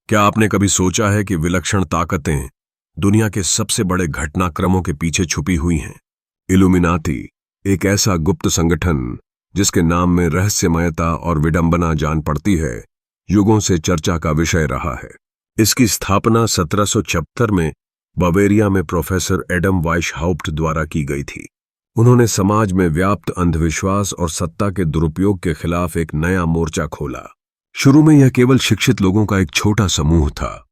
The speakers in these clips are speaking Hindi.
क्या आपने कभी सोचा है कि विलक्षण ताकतें दुनिया के सबसे बड़े घटनाक्रमों के पीछे छुपी हुई हैं? इल्यूमिनाती एक ऐसा गुप्त संगठन जिसके नाम में रहस्यमयता और विडंबना जान पड़ती है, युगों से चर्चा का विषय रहा है। इसकी स्थापना 1776 में बवेरिया में प्रोफेसर एडम वाइशहाउप्ट द्वारा की गई थी। उन्होंने समाज में व्याप्त अंधविश्वास और सत्ता के दुरुपयोग के खिलाफ एक नया मोर्चा खोला। शुरू में यह केवल शिक्षित लोगों का एक छोटा समूह था,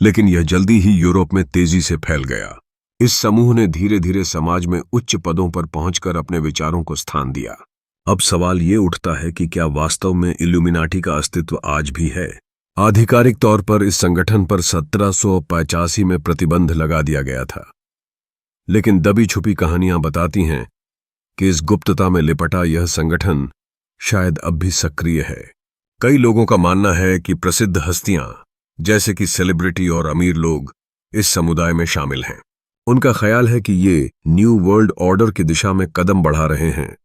लेकिन यह जल्दी ही यूरोप में तेजी से फैल गया। इस समूह ने धीरे धीरे समाज में उच्च पदों पर पहुंचकर अपने विचारों को स्थान दिया। अब सवाल ये उठता है कि क्या वास्तव में इल्यूमिनाटी का अस्तित्व आज भी है? आधिकारिक तौर पर इस संगठन पर 1785 में प्रतिबंध लगा दिया गया था, लेकिन दबी छुपी कहानियां बताती हैं कि इस गुप्तता में लिपटा यह संगठन शायद अब भी सक्रिय है। कई लोगों का मानना है कि प्रसिद्ध हस्तियां जैसे कि सेलिब्रिटी और अमीर लोग इस समुदाय में शामिल हैं। उनका ख्याल है कि ये न्यू वर्ल्ड ऑर्डर की दिशा में कदम बढ़ा रहे हैं,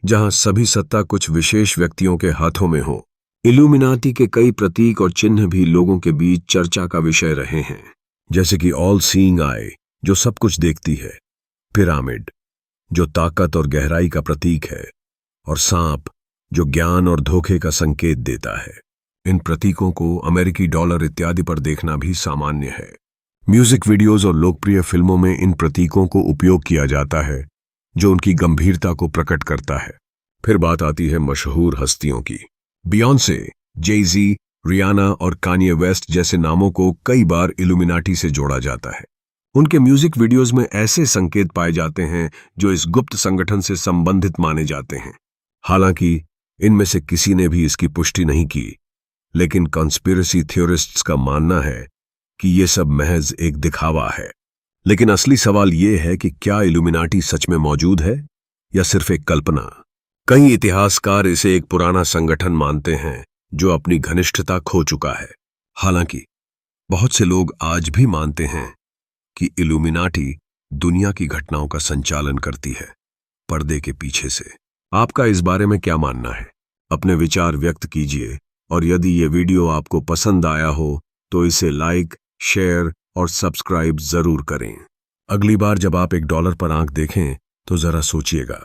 जहां सभी सत्ता कुछ विशेष व्यक्तियों के हाथों में हो। इल्यूमिनाटी के कई प्रतीक और चिन्ह भी लोगों के बीच चर्चा का विषय रहे हैं, जैसे कि ऑल सीइंग आई जो सब कुछ देखती है, पिरामिड जो ताकत और गहराई का प्रतीक है, और सांप जो ज्ञान और धोखे का संकेत देता है। इन प्रतीकों को अमेरिकी डॉलर इत्यादि पर देखना भी सामान्य है। म्यूजिक वीडियोज और लोकप्रिय फिल्मों में इन प्रतीकों को उपयोग किया जाता है, जो उनकी गंभीरता को प्रकट करता है। फिर बात आती है मशहूर हस्तियों की। बियॉन्से, जे-ज़ी, रियाना और कान्ये वेस्ट जैसे नामों को कई बार इल्यूमिनाटी से जोड़ा जाता है। उनके म्यूजिक वीडियोज में ऐसे संकेत पाए जाते हैं जो इस गुप्त संगठन से संबंधित माने जाते हैं। हालांकि इनमें से किसी ने भी इसकी पुष्टि नहीं की, लेकिन कॉन्स्पिरेसी थ्योरिस्ट्स का मानना है कि यह सब महज एक दिखावा है। लेकिन असली सवाल यह है कि क्या इल्यूमिनाटी सच में मौजूद है या सिर्फ एक कल्पना? कई इतिहासकार इसे एक पुराना संगठन मानते हैं जो अपनी घनिष्ठता खो चुका है। हालांकि बहुत से लोग आज भी मानते हैं कि इल्यूमिनाटी दुनिया की घटनाओं का संचालन करती है, पर्दे के पीछे से। आपका इस बारे में क्या मानना है? अपने विचार व्यक्त कीजिए, और यदि ये वीडियो आपको पसंद आया हो तो इसे लाइक, शेयर और सब्सक्राइब जरूर करें। अगली बार जब आप $1 पर आंख देखें तो जरा सोचिएगा,